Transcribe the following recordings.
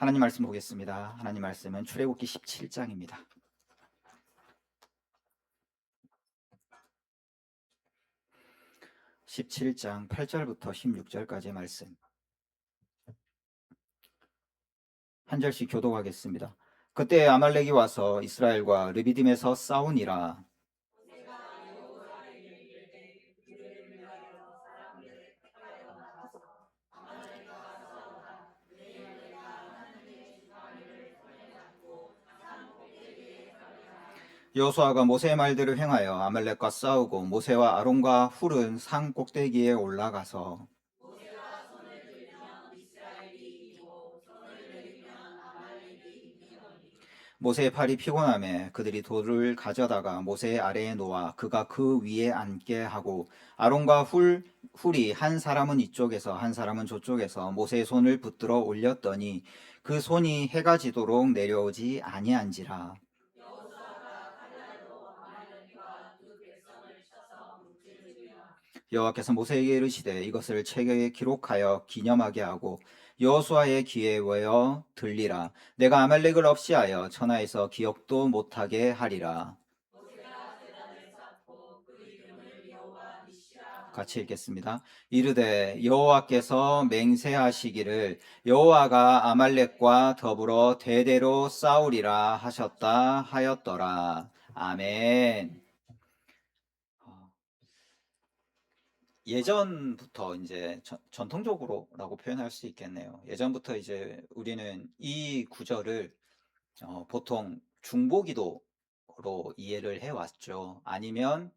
하나님 말씀 보겠습니다. 하나님 말씀은 출애굽기 17장입니다. 17장 8절부터 16절까지의 말씀. 한 절씩 교독하겠습니다. 그때 아말렉이 와서 이스라엘과 르비딤에서 싸우니라. 여호수아가 모세의 말대로 행하여 아말렉과 싸우고 모세와 아론과 훌은 산 꼭대기에 올라가서 모세의 팔이 피곤하매 그들이 돌을 가져다가 모세의 아래에 놓아 그가 그 위에 앉게 하고 아론과 훌이 한 사람은 이쪽에서 한 사람은 저쪽에서 모세의 손을 붙들어 올렸더니 그 손이 해가 지도록 내려오지 아니한지라. 여호와께서 모세에게 이르시되 이것을 책에 기록하여 기념하게 하고 여호수아의 귀에 외어 들리라. 내가 아말렉을 없이하여 천하에서 기억도 못하게 하리라. 같이 읽겠습니다. 이르되 여호와께서 맹세하시기를 여호와가 아말렉과 더불어 대대로 싸우리라 하셨다 하였더라. 아멘. 예전부터 이제 전통적으로라고 표현할 수 있겠네요. 예전부터 이제 우리는 이 구절을 보통 중보기도로 이해를 해왔죠. 아니면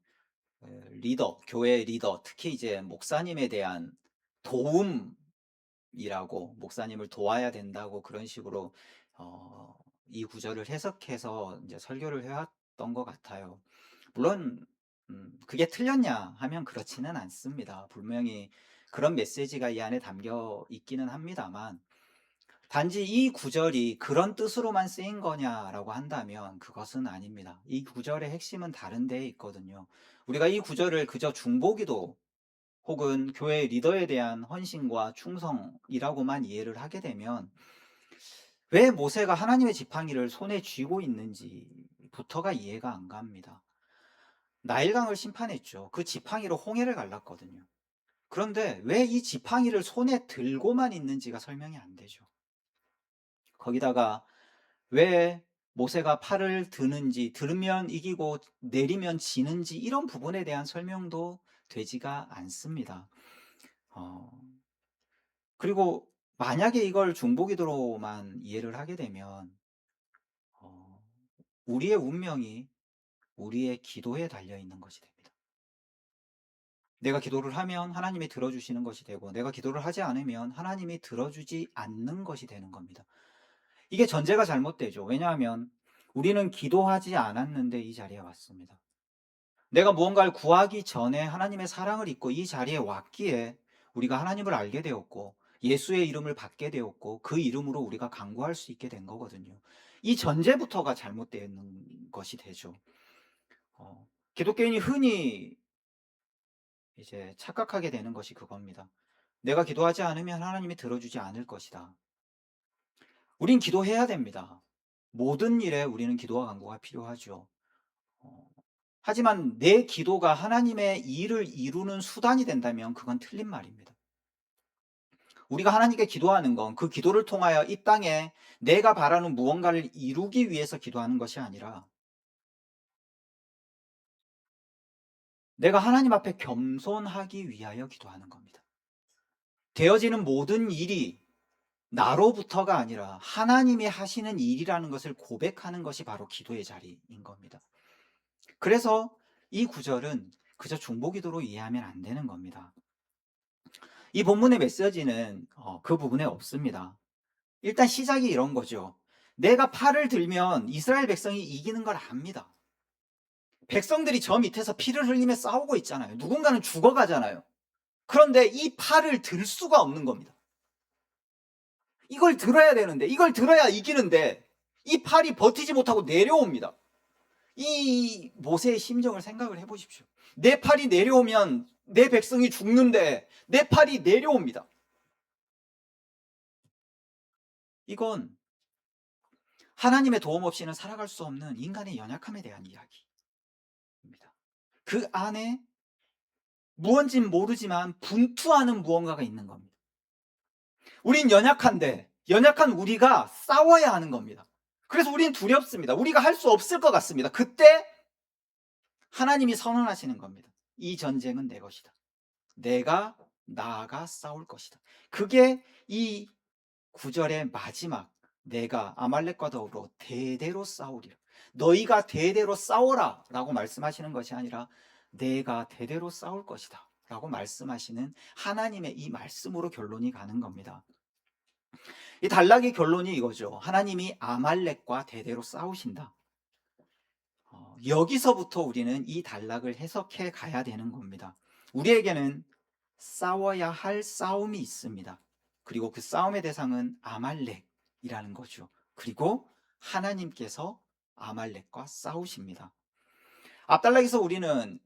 리더, 교회 리더, 특히 이제 목사님에 대한 도움이라고, 목사님을 도와야 된다고 그런 식으로 이 구절을 해석해서 이제 설교를 해왔던 것 같아요. 물론 그게 틀렸냐 하면 그렇지는 않습니다. 분명히 그런 메시지가 이 안에 담겨 있기는 합니다만, 단지 이 구절이 그런 뜻으로만 쓰인 거냐라고 한다면 그것은 아닙니다. 이 구절의 핵심은 다른 데에 있거든요. 우리가 이 구절을 그저 중보기도 혹은 교회 리더에 대한 헌신과 충성이라고만 이해를 하게 되면 왜 모세가 하나님의 지팡이를 손에 쥐고 있는지부터가 이해가 안 갑니다. 나일강을 심판했죠. 그 지팡이로 홍해를 갈랐거든요. 그런데 왜 이 지팡이를 손에 들고만 있는지가 설명이 안 되죠. 거기다가 왜 모세가 팔을 드는지, 들으면 이기고 내리면 지는지 이런 부분에 대한 설명도 되지가 않습니다. 그리고 만약에 이걸 중보기도로만 이해를 하게 되면 우리의 운명이 우리의 기도에 달려 있는 것이 됩니다. 내가 기도를 하면 하나님이 들어주시는 것이 되고 내가 기도를 하지 않으면 하나님이 들어주지 않는 것이 되는 겁니다. 이게 전제가 잘못되죠. 왜냐하면 우리는 기도하지 않았는데 이 자리에 왔습니다. 내가 무언가를 구하기 전에 하나님의 사랑을 잊고 이 자리에 왔기에 우리가 하나님을 알게 되었고 예수의 이름을 받게 되었고 그 이름으로 우리가 간구할 수 있게 된 거거든요. 이 전제부터가 잘못되는 것이 되죠. 기독교인이 흔히 이제 착각하게 되는 것이 그겁니다. 내가 기도하지 않으면 하나님이 들어주지 않을 것이다. 우린 기도해야 됩니다. 모든 일에 우리는 기도와 간구가 필요하죠. 하지만 내 기도가 하나님의 일을 이루는 수단이 된다면 그건 틀린 말입니다. 우리가 하나님께 기도하는 건 그 기도를 통하여 이 땅에 내가 바라는 무언가를 이루기 위해서 기도하는 것이 아니라 내가 하나님 앞에 겸손하기 위하여 기도하는 겁니다. 되어지는 모든 일이 나로부터가 아니라 하나님이 하시는 일이라는 것을 고백하는 것이 바로 기도의 자리인 겁니다. 그래서 이 구절은 그저 중보기도로 이해하면 안 되는 겁니다. 이 본문의 메시지는 그 부분에 없습니다. 일단 시작이 이런 거죠. 내가 팔을 들면 이스라엘 백성이 이기는 걸 압니다. 백성들이 저 밑에서 피를 흘리며 싸우고 있잖아요. 누군가는 죽어가잖아요. 그런데 이 팔을 들 수가 없는 겁니다. 이걸 들어야 되는데, 이걸 들어야 이기는데 이 팔이 버티지 못하고 내려옵니다. 이 모세의 심정을 생각을 해보십시오. 내 팔이 내려오면 내 백성이 죽는데 내 팔이 내려옵니다. 이건 하나님의 도움 없이는 살아갈 수 없는 인간의 연약함에 대한 이야기입니다. 그 안에 무언진 모르지만 분투하는 무언가가 있는 겁니다. 우린 연약한데 연약한 우리가 싸워야 하는 겁니다. 그래서 우린 두렵습니다. 우리가 할 수 없을 것 같습니다. 그때 하나님이 선언하시는 겁니다. 이 전쟁은 내 것이다. 내가 나아가 싸울 것이다. 그게 이 구절의 마지막, 내가 아말렉과 더불어 대대로 싸우리라. 너희가 대대로 싸워라 라고 말씀하시는 것이 아니라 내가 대대로 싸울 것이다 라고 말씀하시는 하나님의 이 말씀으로 결론이 가는 겁니다. 이 단락의 결론이 이거죠. 하나님이 아말렉과 대대로 싸우신다. 여기서부터 우리는 이 단락을 해석해 가야 되는 겁니다. 우리에게는 싸워야 할 싸움이 있습니다. 그리고 그 싸움의 대상은 아말렉이라는 거죠. 그리고 하나님께서 아말렉과 싸우십니다. 앞단락에서 우리는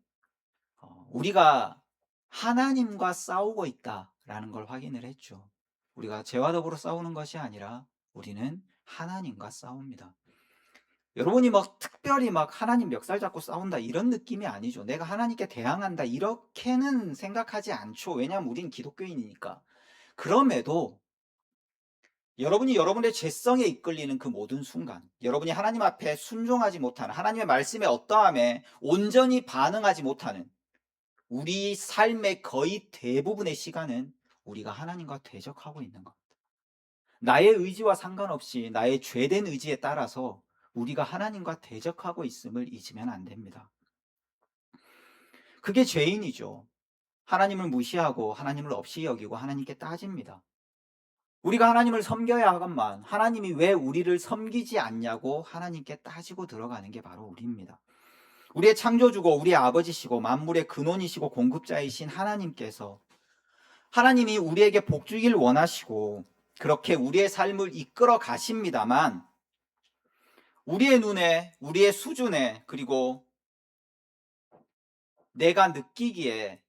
우리가 하나님과 싸우고 있다라는 걸 확인을 했죠. 우리가 죄와 더불어 싸우는 것이 아니라 우리는 하나님과 싸웁니다. 여러분이 막 특별히 막 하나님 멱살 잡고 싸운다 이런 느낌이 아니죠. 내가 하나님께 대항한다 이렇게는 생각하지 않죠. 왜냐하면 우린 기독교인이니까. 그럼에도 여러분이 여러분의 죄성에 이끌리는 그 모든 순간, 여러분이 하나님 앞에 순종하지 못하는, 하나님의 말씀에 어떠함에 온전히 반응하지 못하는 우리 삶의 거의 대부분의 시간은 우리가 하나님과 대적하고 있는 겁니다. 나의 의지와 상관없이 나의 죄된 의지에 따라서 우리가 하나님과 대적하고 있음을 잊으면 안 됩니다. 그게 죄인이죠. 하나님을 무시하고 하나님을 없이 여기고 하나님께 따집니다. 우리가 하나님을 섬겨야 하건만 하나님이 왜 우리를 섬기지 않냐고 하나님께 따지고 들어가는 게 바로 우리입니다. 우리의 창조주고 우리의 아버지시고 만물의 근원이시고 공급자이신 하나님께서 하나님이 우리에게 복 주길 원하시고 그렇게 우리의 삶을 이끌어 가십니다만 우리의 눈에, 우리의 수준에, 그리고 내가 느끼기에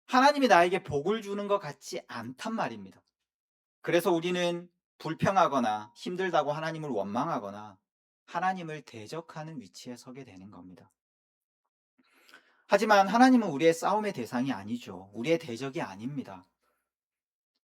하나님이 나에게 복을 주는 것 같지 않단 말입니다. 그래서 우리는 불평하거나 힘들다고 하나님을 원망하거나 하나님을 대적하는 위치에 서게 되는 겁니다. 하지만 하나님은 우리의 싸움의 대상이 아니죠. 우리의 대적이 아닙니다.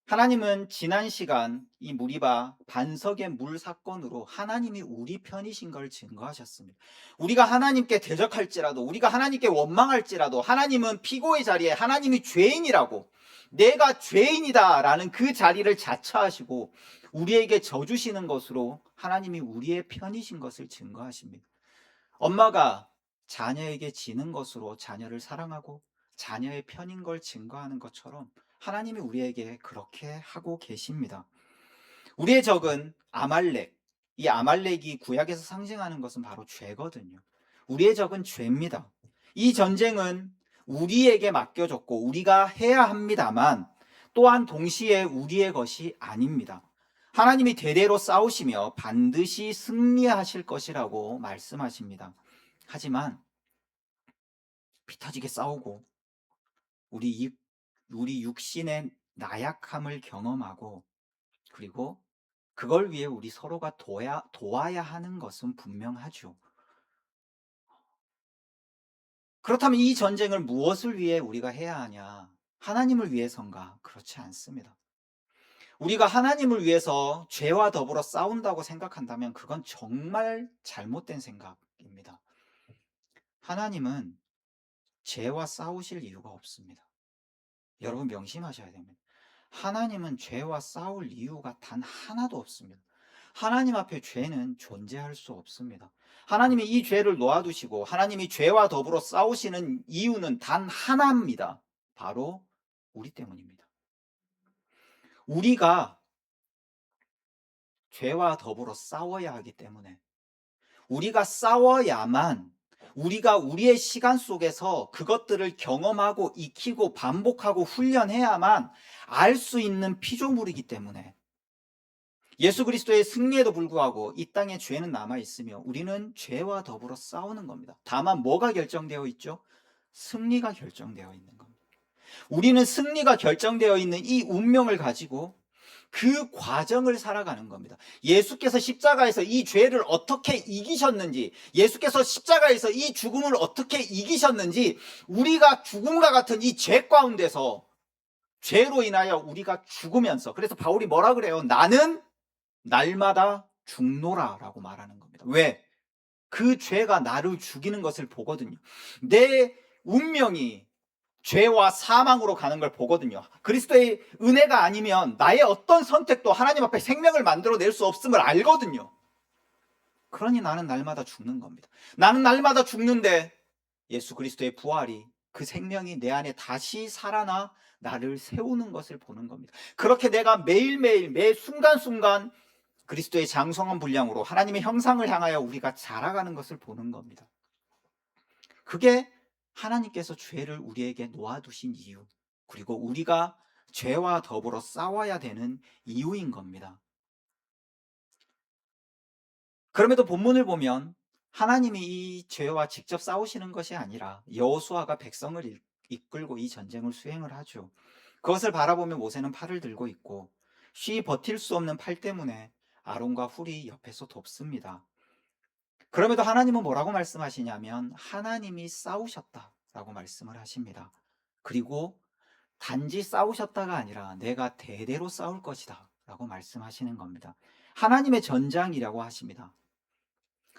하나님은 지난 시간 이 무리바 반석의 물 사건으로 하나님이 우리 편이신 걸 증거하셨습니다. 우리가 하나님께 대적할지라도, 우리가 하나님께 원망할지라도 하나님은 피고의 자리에 하나님이 죄인이라고, 내가 죄인이다라는 그 자리를 자처하시고 우리에게 져주시는 것으로 하나님이 우리의 편이신 것을 증거하십니다. 엄마가 자녀에게 지는 것으로 자녀를 사랑하고 자녀의 편인 걸 증거하는 것처럼 하나님이 우리에게 그렇게 하고 계십니다. 우리의 적은 아말렉. 이 아말렉이 구약에서 상징하는 것은 바로 죄거든요. 우리의 적은 죄입니다. 이 전쟁은 우리에게 맡겨졌고 우리가 해야 합니다만 또한 동시에 우리의 것이 아닙니다. 하나님이 대대로 싸우시며 반드시 승리하실 것이라고 말씀하십니다. 하지만 피 터지게 싸우고 우리 육신의 나약함을 경험하고 그리고 그걸 위해 우리 서로가 도와야 하는 것은 분명하죠. 그렇다면 이 전쟁을 무엇을 위해 우리가 해야 하냐? 하나님을 위해서인가? 그렇지 않습니다. 우리가 하나님을 위해서 죄와 더불어 싸운다고 생각한다면 그건 정말 잘못된 생각입니다. 하나님은 죄와 싸우실 이유가 없습니다. 여러분 명심하셔야 됩니다. 하나님은 죄와 싸울 이유가 단 하나도 없습니다. 하나님 앞에 죄는 존재할 수 없습니다. 하나님이 이 죄를 놓아두시고 하나님이 죄와 더불어 싸우시는 이유는 단 하나입니다. 바로 우리 때문입니다. 우리가 죄와 더불어 싸워야 하기 때문에 우리가 싸워야만 우리가 우리의 시간 속에서 그것들을 경험하고 익히고 반복하고 훈련해야만 알 수 있는 피조물이기 때문에 예수 그리스도의 승리에도 불구하고 이 땅에 죄는 남아있으며 우리는 죄와 더불어 싸우는 겁니다. 다만 뭐가 결정되어 있죠? 승리가 결정되어 있는 겁니다. 우리는 승리가 결정되어 있는 이 운명을 가지고 그 과정을 살아가는 겁니다. 예수께서 십자가에서 이 죄를 어떻게 이기셨는지, 예수께서 십자가에서 이 죽음을 어떻게 이기셨는지, 우리가 죽음과 같은 이 죄 가운데서 죄로 인하여 우리가 죽으면서, 그래서 바울이 뭐라 그래요? 나는 날마다 죽노라라고 말하는 겁니다. 왜? 그 죄가 나를 죽이는 것을 보거든요. 내 운명이 죄와 사망으로 가는 걸 보거든요. 그리스도의 은혜가 아니면 나의 어떤 선택도 하나님 앞에 생명을 만들어낼 수 없음을 알거든요. 그러니 나는 날마다 죽는 겁니다. 나는 날마다 죽는데 예수 그리스도의 부활이, 그 생명이 내 안에 다시 살아나 나를 세우는 것을 보는 겁니다. 그렇게 내가 매일매일 매 순간순간 그리스도의 장성한 분량으로 하나님의 형상을 향하여 우리가 자라가는 것을 보는 겁니다. 그게 하나님께서 죄를 우리에게 놓아두신 이유, 그리고 우리가 죄와 더불어 싸워야 되는 이유인 겁니다. 그럼에도 본문을 보면 하나님이 이 죄와 직접 싸우시는 것이 아니라 여호수아가 백성을 이끌고 이 전쟁을 수행을 하죠. 그것을 바라보며 모세는 팔을 들고 있고 쉬 버틸 수 없는 팔 때문에 아론과 훌이 옆에서 돕습니다. 그럼에도 하나님은 뭐라고 말씀하시냐면 하나님이 싸우셨다라고 말씀을 하십니다. 그리고 단지 싸우셨다가 아니라 내가 대대로 싸울 것이다 라고 말씀하시는 겁니다. 하나님의 전장이라고 하십니다.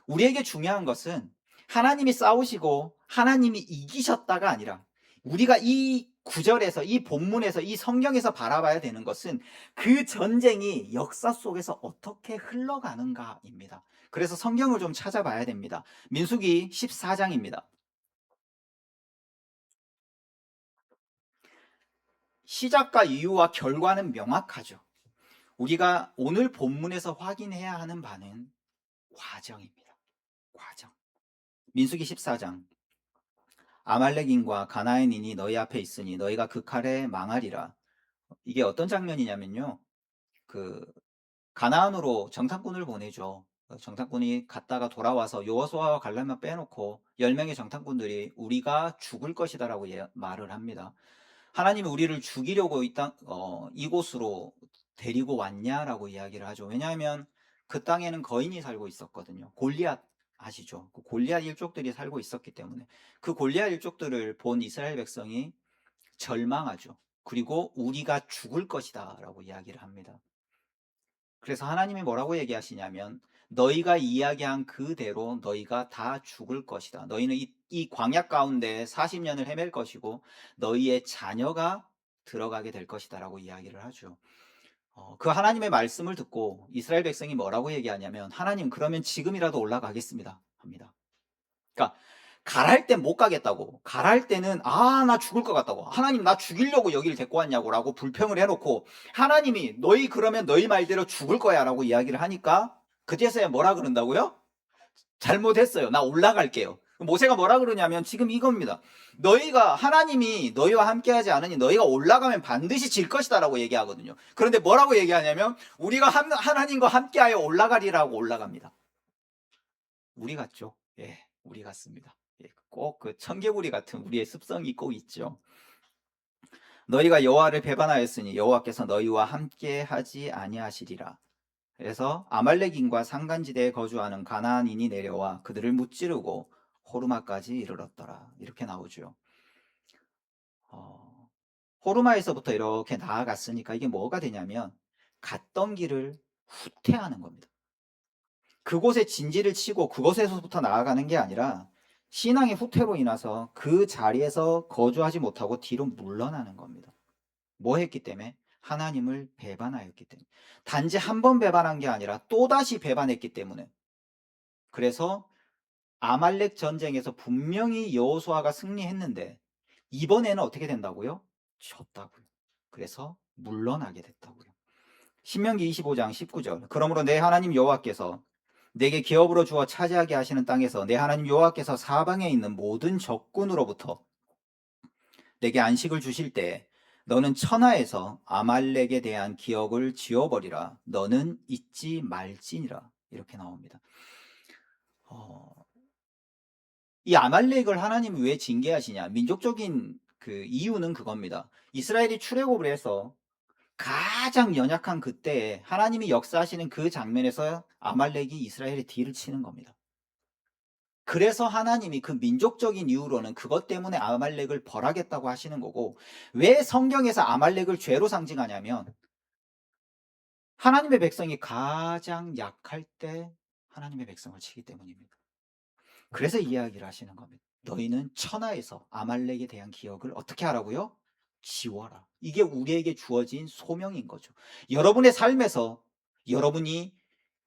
우리에게 중요한 것은 하나님이 싸우시고 하나님이 이기셨다가 아니라, 우리가 이 구절에서, 이 본문에서, 이 성경에서 바라봐야 되는 것은 그 전쟁이 역사 속에서 어떻게 흘러가는가입니다. 그래서 성경을 좀 찾아봐야 됩니다. 민수기 14장입니다. 시작과 이유와 결과는 명확하죠. 우리가 오늘 본문에서 확인해야 하는 바는 과정입니다. 과정. 민수기 14장. 아말렉인과 가나안인이 너희 앞에 있으니 너희가 그 칼에 망하리라. 이게 어떤 장면이냐면요. 그 가나안으로 정탐꾼을 보내죠. 정탐꾼이 갔다가 돌아와서 여호수아와 갈렙만 빼놓고 10명의 정탐꾼들이 우리가 죽을 것이다라고 말을 합니다. 하나님이 우리를 죽이려고 이곳으로 데리고 왔냐라고 이야기를 하죠. 왜냐하면 그 땅에는 거인이 살고 있었거든요. 골리앗 아시죠? 그 골리앗 일족들이 살고 있었기 때문에 그 골리앗 일족들을 본 이스라엘 백성이 절망하죠. 그리고 우리가 죽을 것이다라고 이야기를 합니다. 그래서 하나님이 뭐라고 얘기하시냐면 너희가 이야기한 그대로 너희가 다 죽을 것이다. 너희는 이 광야 가운데 40년을 헤맬 것이고 너희의 자녀가 들어가게 될 것이다 라고 이야기를 하죠. 그 하나님의 말씀을 듣고 이스라엘 백성이 뭐라고 얘기하냐면 하나님 그러면 지금이라도 올라가겠습니다 합니다. 그러니까 가랄 땐 못 가겠다고, 가랄 때는 나 죽을 것 같다고, 하나님 나 죽이려고 여기를 데리고 왔냐고 라고 불평을 해놓고 하나님이 너희 그러면 너희 말대로 죽을 거야 라고 이야기를 하니까 그제서야 뭐라 그런다고요? 잘못했어요, 나 올라갈게요. 모세가 뭐라 그러냐면 지금 이겁니다. 너희가, 하나님이 너희와 함께하지 않으니 너희가 올라가면 반드시 질 것이다 라고 얘기하거든요. 그런데 뭐라고 얘기하냐면 우리가 하나님과 함께하여 올라가리라고 올라갑니다. 우리 같죠? 예, 우리 같습니다. 꼭 그 청개구리 같은 우리의 습성이 꼭 있죠. 너희가 여호와를 배반하였으니 여호와께서 너희와 함께하지 아니하시리라. 그래서 아말렉인과 산간지대에 거주하는 가나안인이 내려와 그들을 무찌르고 호르마까지 이르렀더라. 이렇게 나오죠. 호르마에서부터 이렇게 나아갔으니까 이게 뭐가 되냐면 갔던 길을 후퇴하는 겁니다. 그곳에 진지를 치고 그곳에서부터 나아가는 게 아니라 신앙의 후퇴로 인해서 그 자리에서 거주하지 못하고 뒤로 물러나는 겁니다. 뭐 했기 때문에? 하나님을 배반하였기 때문에. 단지 한 번 배반한 게 아니라 또다시 배반했기 때문에. 그래서 아말렉 전쟁에서 분명히 여호수아가 승리했는데 이번에는 어떻게 된다고요? 졌다고요. 그래서 물러나게 됐다고요. 신명기 25장 19절. 그러므로 내 하나님 여호와께서 내게 기업으로 주어 차지하게 하시는 땅에서 내 하나님 여호와께서 사방에 있는 모든 적군으로부터 내게 안식을 주실 때 너는 천하에서 아말렉에 대한 기억을 지워버리라. 너는 잊지 말지니라. 이렇게 나옵니다. 이 아말렉을 하나님이 왜 징계하시냐? 민족적인 그 이유는 그겁니다. 이스라엘이 출애굽을 해서 가장 연약한 그때에 하나님이 역사하시는 그 장면에서 아말렉이 이스라엘의 뒤를 치는 겁니다. 그래서 하나님이 그 민족적인 이유로는 그것 때문에 아말렉을 벌하겠다고 하시는 거고, 왜 성경에서 아말렉을 죄로 상징하냐면 하나님의 백성이 가장 약할 때 하나님의 백성을 치기 때문입니다. 그래서 이야기를 하시는 겁니다. 너희는 천하에서 아말렉에 대한 기억을 어떻게 하라고요? 지워라. 이게 우리에게 주어진 소명인 거죠. 여러분의 삶에서 여러분이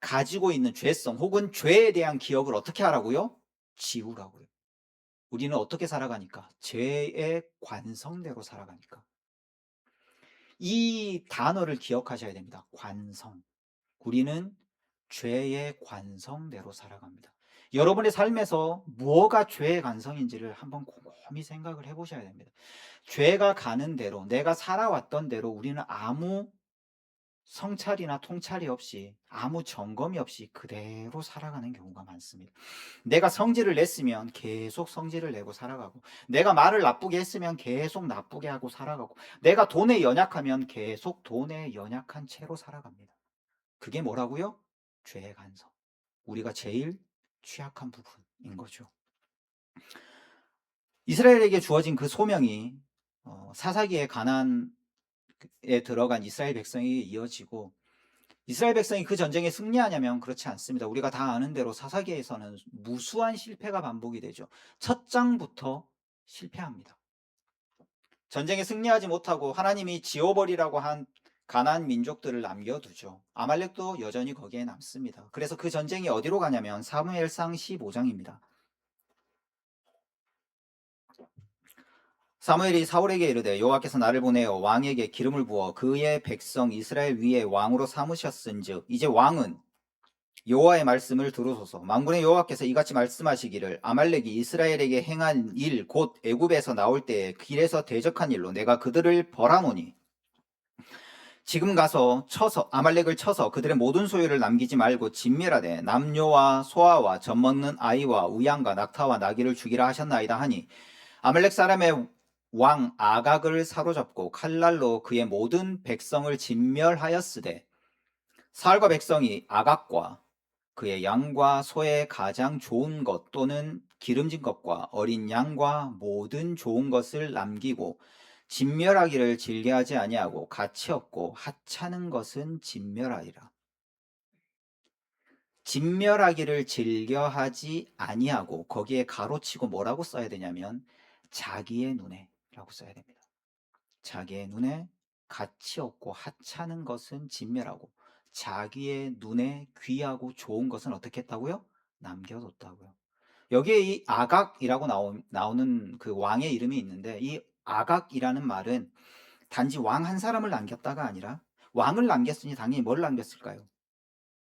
가지고 있는 죄성 혹은 죄에 대한 기억을 어떻게 하라고요? 지우라고요. 우리는 어떻게 살아가니까? 죄의 관성대로 살아가니까. 이 단어를 기억하셔야 됩니다. 관성. 우리는 죄의 관성대로 살아갑니다. 여러분의 삶에서 무엇가 죄의 관성인지를 한번 곰곰이 생각을 해보셔야 됩니다. 죄가 가는 대로, 내가 살아왔던 대로 우리는 아무 성찰이나 통찰이 없이, 아무 점검이 없이 그대로 살아가는 경우가 많습니다. 내가 성질을 냈으면 계속 성질을 내고 살아가고, 내가 말을 나쁘게 했으면 계속 나쁘게 하고 살아가고, 내가 돈에 연약하면 계속 돈에 연약한 채로 살아갑니다. 그게 뭐라고요? 죄의 간섭. 우리가 제일 취약한 부분인 거죠. 이스라엘에게 주어진 그 소명이 사사기의 가나안에 들어간 이스라엘 백성에게 이어지고, 이스라엘 백성이 그 전쟁에 승리하냐면 그렇지 않습니다. 우리가 다 아는 대로 사사기에서는 무수한 실패가 반복이 되죠. 첫 장부터 실패합니다. 전쟁에 승리하지 못하고 하나님이 지워버리라고 한 가나안 민족들을 남겨두죠. 아말렉도 여전히 거기에 남습니다. 그래서 그 전쟁이 어디로 가냐면 사무엘상 15장입니다. 사무엘이 사울에게 이르되 여호와께서 나를 보내어 왕에게 기름을 부어 그의 백성 이스라엘 위에 왕으로 삼으셨은즉 이제 왕은 여호와의 말씀을 들으소서. 만군의 여호와께서 이같이 말씀하시기를 아말렉이 이스라엘에게 행한 일 곧 애굽에서 나올 때에 길에서 대적한 일로 내가 그들을 벌하노니 지금 가서 쳐서 아말렉을 쳐서 그들의 모든 소유를 남기지 말고 진멸하되 남녀와 소아와 젖먹는 아이와 우양과 낙타와 나귀를 죽이라 하셨나이다 하니 아말렉 사람의 왕 아각을 사로잡고 칼날로 그의 모든 백성을 진멸하였으되 사울과 백성이 아각과 그의 양과 소의 가장 좋은 것 또는 기름진 것과 어린 양과 모든 좋은 것을 남기고 진멸하기를 즐겨하지 아니하고 가치 없고 하찮은 것은 진멸하리라. 진멸하기를 즐겨하지 아니하고 거기에 가로치고 뭐라고 써야 되냐면 자기의 눈에 라고 써야 됩니다. 자기의 눈에 가치 없고 하찮은 것은 진멸하고 자기의 눈에 귀하고 좋은 것은 어떻게 했다고요? 남겨뒀다고요. 여기에 이 아각이라고 나오는 그 왕의 이름이 있는데 이 아각이라는 말은 단지 왕 한 사람을 남겼다가 아니라 왕을 남겼으니 당연히 뭘 남겼을까요?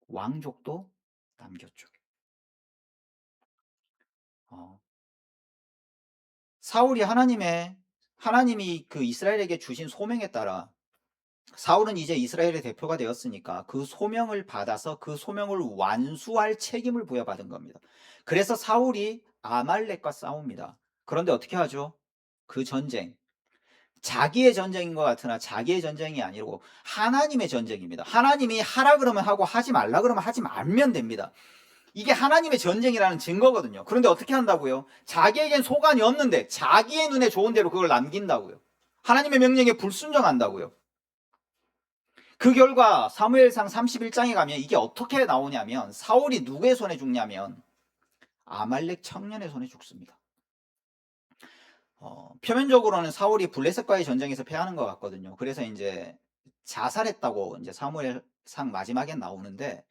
왕족도 남겼죠. 어, 사울이 하나님이 그 이스라엘에게 주신 소명에 따라 사울은 이제 이스라엘의 대표가 되었으니까 그 소명을 받아서 그 소명을 완수할 책임을 부여받은 겁니다. 그래서 사울이 아말렉과 싸웁니다. 그런데 어떻게 하죠? 그 전쟁, 자기의 전쟁인 것 같으나 자기의 전쟁이 아니고 하나님의 전쟁입니다. 하나님이 하라 그러면 하고 하지 말라 그러면 하지 말면 됩니다. 이게 하나님의 전쟁이라는 증거거든요. 그런데 어떻게 한다고요? 자기에겐 소관이 없는데 자기의 눈에 좋은 대로 그걸 남긴다고요. 하나님의 명령에 불순종한다고요. 그 결과 사무엘상 31장에 가면 이게 어떻게 나오냐면 사울이 누구의 손에 죽냐면 아말렉 청년의 손에 죽습니다. 표면적으로는 사울이 블레셋과의 전쟁에서 패하는 것 같거든요. 그래서 이제 자살했다고 이제 사무엘상 마지막에 나오는데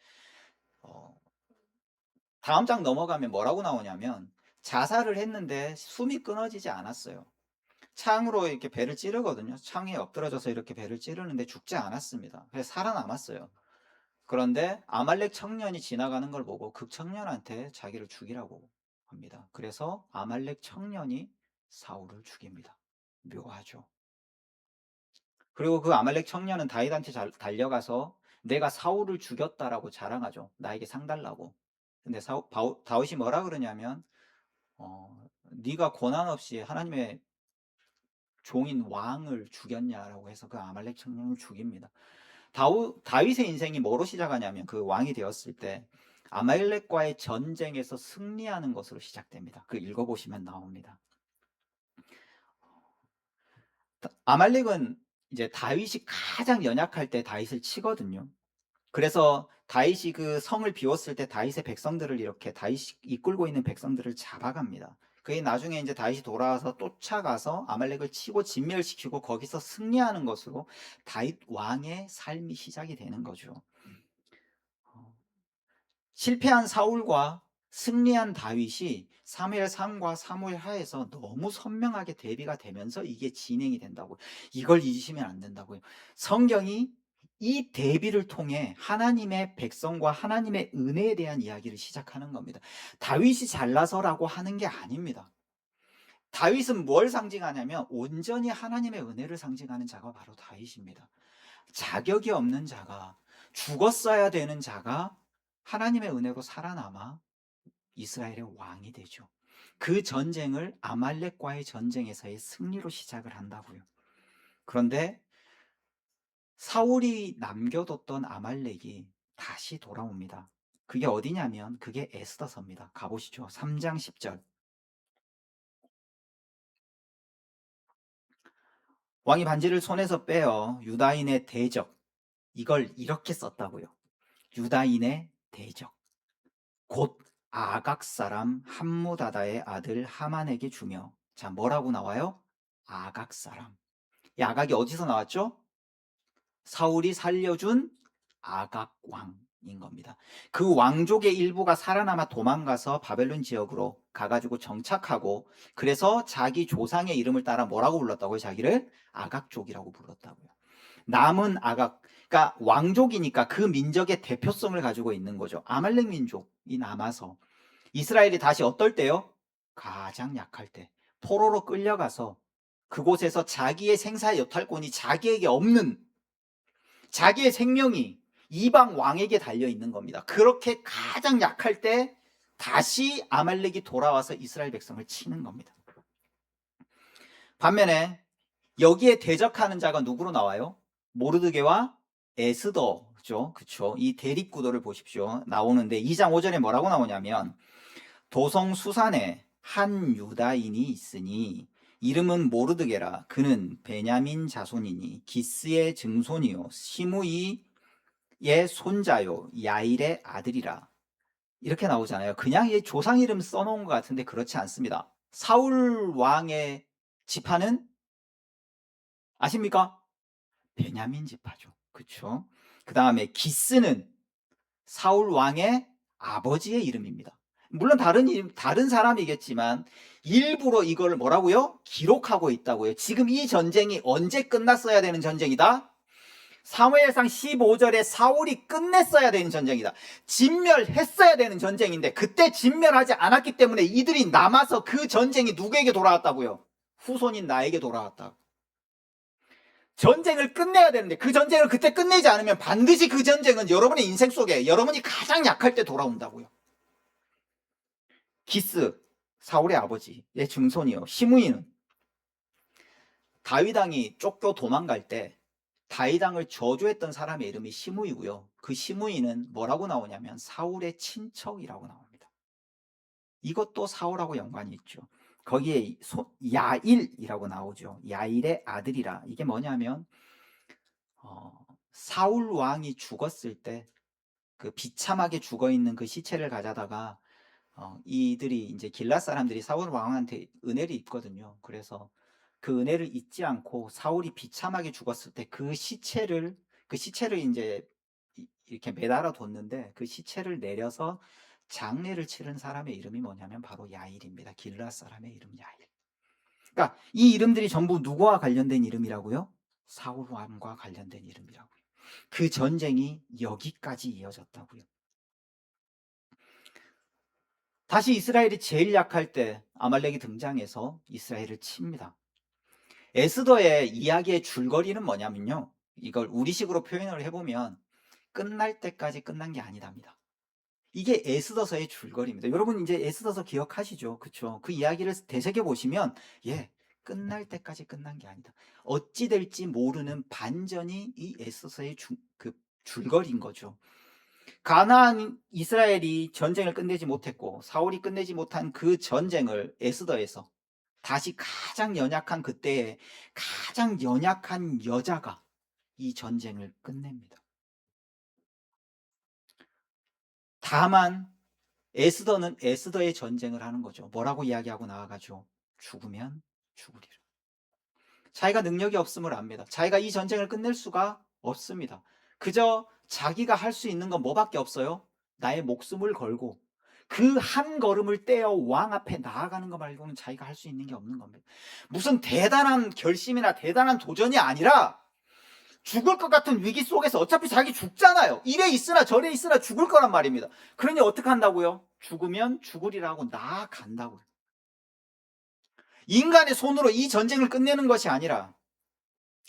다음 장 넘어가면 뭐라고 나오냐면 자살을 했는데 숨이 끊어지지 않았어요. 창으로 이렇게 배를 찌르거든요. 창에 엎드러져서 이렇게 배를 찌르는데 죽지 않았습니다. 그래서 살아남았어요. 그런데 아말렉 청년이 지나가는 걸 보고 그 청년한테 자기를 죽이라고 합니다. 그래서 아말렉 청년이 사울을 죽입니다. 묘하죠. 그리고 그 아말렉 청년은 다윗한테 달려가서 내가 사울을 죽였다라고 자랑하죠. 나에게 상 달라고. 근데 다윗이 뭐라 그러냐면 네가 고난 없이 하나님의 종인 왕을 죽였냐라고 해서 그 아말렉 청년을 죽입니다. 다윗의 인생이 뭐로 시작하냐면 그 왕이 되었을 때 아말렉과의 전쟁에서 승리하는 것으로 시작됩니다. 그 읽어보시면 나옵니다. 아말렉은 이제 다윗이 가장 연약할 때 다윗을 치거든요. 그래서 다윗이 그 성을 비웠을 때 다윗의 백성들을 이렇게 다윗이 이끌고 있는 백성들을 잡아갑니다. 그게 나중에 이제 다윗이 돌아와서 쫓아가서 아말렉을 치고 진멸시키고 거기서 승리하는 것으로 다윗 왕의 삶이 시작이 되는 거죠. 실패한 사울과 승리한 다윗이 사무엘 상과 사무엘 하에서 너무 선명하게 대비가 되면서 이게 진행이 된다고요. 이걸 잊으시면 안 된다고요. 성경이 이 대비를 통해 하나님의 백성과 하나님의 은혜에 대한 이야기를 시작하는 겁니다. 다윗이 잘나서라고 하는 게 아닙니다. 다윗은 뭘 상징하냐면 온전히 하나님의 은혜를 상징하는 자가 바로 다윗입니다. 자격이 없는 자가, 죽었어야 되는 자가 하나님의 은혜로 살아남아 이스라엘의 왕이 되죠. 그 전쟁을 아말렉과의 전쟁에서의 승리로 시작을 한다고요. 그런데 사울이 남겨뒀던 아말렉이 다시 돌아옵니다. 그게 어디냐면 그게 에스더서입니다. 가보시죠. 3장 10절. 왕이 반지를 손에서 빼어 유다인의 대적, 이걸 이렇게 썼다고요. 유다인의 대적, 곧 아각 사람 함무다다의 아들 하만에게 주며. 자, 뭐라고 나와요? 아각 사람. 이 아각이 어디서 나왔죠? 사울이 살려준 아각 왕인 겁니다. 그 왕족의 일부가 살아남아 도망가서 바벨론 지역으로 가가지고 정착하고, 그래서 자기 조상의 이름을 따라 뭐라고 불렀다고요? 자기를 아각족이라고 불렀다고요. 남은 아각, 그러니까 왕족이니까 그 민족의 대표성을 가지고 있는 거죠. 아말렉 민족이 남아서 이스라엘이 다시 어떨 때요? 가장 약할 때 포로로 끌려가서 그곳에서 자기의 생사 여탈권이 자기에게 없는, 자기의 생명이 이방 왕에게 달려 있는 겁니다. 그렇게 가장 약할 때 다시 아말렉이 돌아와서 이스라엘 백성을 치는 겁니다. 반면에 여기에 대적하는 자가 누구로 나와요? 모르드게와 에스더죠. 그쵸? 이 대립구도를 보십시오. 나오는데 2장 5절에 뭐라고 나오냐면 도성 수산에 한 유다인이 있으니 이름은 모르드게라. 그는 베냐민 자손이니 기스의 증손이요 시므이의 손자요 야일의 아들이라. 이렇게 나오잖아요. 그냥 이 조상 이름 써놓은 것 같은데 그렇지 않습니다. 사울 왕의 지파는 아십니까? 베냐민 지파죠. 그쵸? 그 다음에 기스는 사울 왕의 아버지의 이름입니다. 물론 다른 사람이겠지만 일부러 이걸 뭐라고요? 기록하고 있다고요. 지금 이 전쟁이 언제 끝났어야 되는 전쟁이다? 사무엘상 15절에 사울이 끝냈어야 되는 전쟁이다. 진멸했어야 되는 전쟁인데 그때 진멸하지 않았기 때문에 이들이 남아서 그 전쟁이 누구에게 돌아왔다고요? 후손인 나에게 돌아왔다. 전쟁을 끝내야 되는데 그 전쟁을 그때 끝내지 않으면 반드시 그 전쟁은 여러분의 인생 속에 여러분이 가장 약할 때 돌아온다고요. 기스, 사울의 아버지의 증손이요. 시므이는 다윗 왕이 쫓겨 도망갈 때 다윗 왕을 저주했던 사람의 이름이 시므이고요. 그 시므이는 뭐라고 나오냐면 사울의 친척이라고 나옵니다. 이것도 사울하고 연관이 있죠. 거기에 야일이라고 나오죠. 야일의 아들이라. 이게 뭐냐면 사울 왕이 죽었을 때 그 비참하게 죽어 있는 그 시체를 가져다가 이들이 이제 길랏 사람들이 사울 왕한테 은혜를 입거든요. 그래서 그 은혜를 잊지 않고 사울이 비참하게 죽었을 때 그 시체를 이제 이렇게 매달아 뒀는데 그 시체를 내려서 장례를 치른 사람의 이름이 뭐냐면 바로 야일입니다. 길랏 사람의 이름 야일. 그러니까 이 이름들이 전부 누구와 관련된 이름이라고요? 사울 왕과 관련된 이름이라고요. 그 전쟁이 여기까지 이어졌다고요. 다시 이스라엘이 제일 약할 때 아말렉이 등장해서 이스라엘을 칩니다. 에스더의 이야기의 줄거리는 뭐냐면요. 이걸 우리식으로 표현을 해보면 끝날 때까지 끝난 게 아니답니다. 이게 에스더서의 줄거리입니다. 여러분 이제 에스더서 기억하시죠? 그쵸? 그 이야기를 되새겨 보시면 예, 끝날 때까지 끝난 게 아니다. 어찌 될지 모르는 반전이 이 에스더서의 줄거리인 거죠. 가나안 이스라엘이 전쟁을 끝내지 못했고 사울이 끝내지 못한 그 전쟁을 에스더에서 다시 가장 연약한 그때에 가장 연약한 여자가 이 전쟁을 끝냅니다. 다만 에스더는 에스더의 전쟁을 하는 거죠. 뭐라고 이야기하고 나아가죠? 죽으면 죽으리라. 자기가 능력이 없음을 압니다. 자기가 이 전쟁을 끝낼 수가 없습니다. 그저 자기가 할 수 있는 건 뭐밖에 없어요? 나의 목숨을 걸고 그 한 걸음을 떼어 왕 앞에 나아가는 것 말고는 자기가 할 수 있는 게 없는 겁니다. 무슨 대단한 결심이나 대단한 도전이 아니라 죽을 것 같은 위기 속에서 어차피 자기 죽잖아요. 이래 있으나 저래 있으나 죽을 거란 말입니다. 그러니 어떻게 한다고요? 죽으면 죽으리라고 나아간다고요. 인간의 손으로 이 전쟁을 끝내는 것이 아니라